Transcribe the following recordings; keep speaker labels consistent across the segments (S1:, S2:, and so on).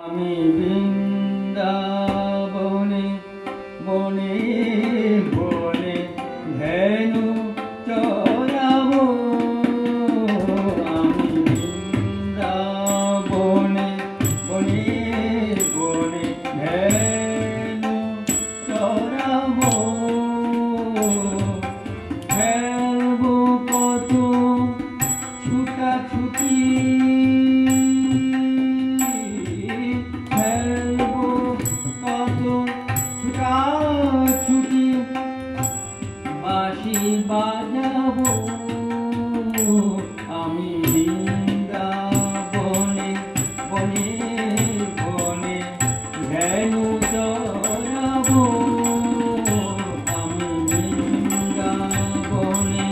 S1: আমি বৃন্দাবনে বনে বনে ধেনু চরাবো। আমি বৃন্দাবনে বনে বনে ধেনু চরাবো। খেলবো কত ছুটাছুটি, বাঁশি বাজাবো। আমি বৃন্দাবনে বনে বনে ধেনু চরাবো। আমি বৃন্দাবনে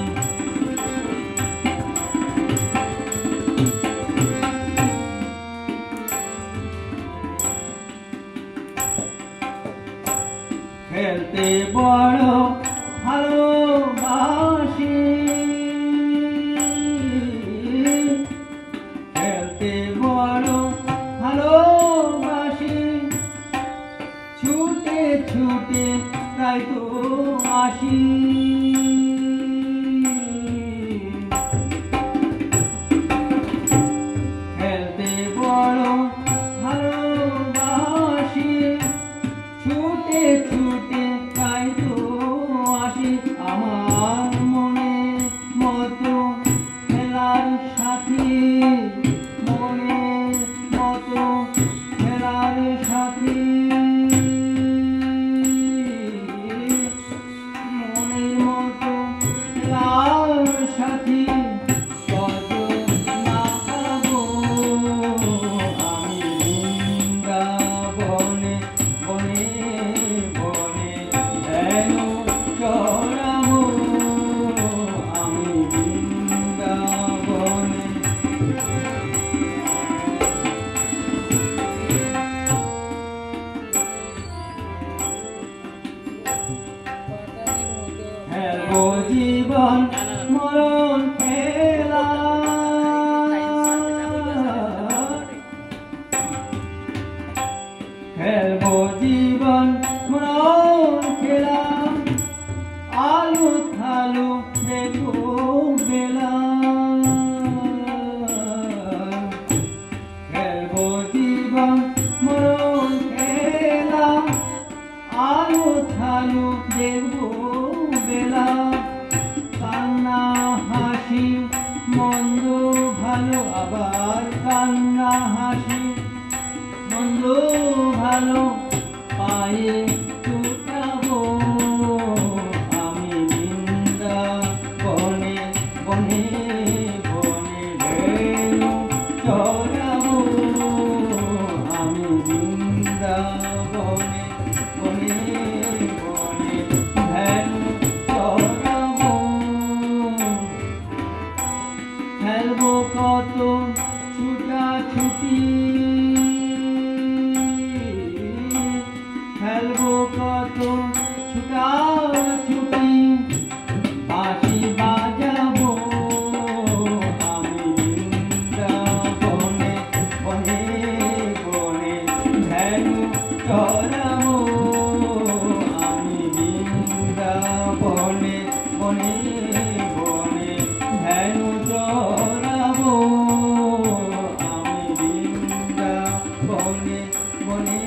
S1: খেলতে বড় ভালোবাসি, খেলতে বড় ভালোবাসি, ছুটে ছুটে তাই তো আসি। খেলতে বড় ভালোবাসি, ছুটে ছুটে তাই তো আসি। আমার মনে মতো খেলার সাথী, মনে মতো খেলার সাথী, মনের মতো খেলার সাথী কত না পাবো। আমি বৃন্দাবনে বনে বনে ধেনু চরাবো। আমি বৃন্দাবনে খেলবো জীবন মরণ খেলা, খেলবো জীবন মরণ খেলা, আলো থালো দেখো বেলা। খেলবো জীবন মরণ খেলা, আলো থালো দেখবো বেলা। কান্না হাসি মন্দ ভালো, আবার কান্না হাসি মন্দ ভালো পায়ে ছুটাবো। আমি বৃন্দাবনে বনে বনে ধেনু চরাবো। আমি বৃন্দাবনে বনে বনে ধেনু চরাবো। খেলবো কত ছুটাছুটি, খেলবো কত ছুটাছুটি, বাঁশি বাজাবো। আমি বৃন্দাবনে বনে বনে ধেনু চরাবো। আমি বৃন্দাবনে বনে বনে ধেনু চরাবো। আমি বৃন্দাবনে বনে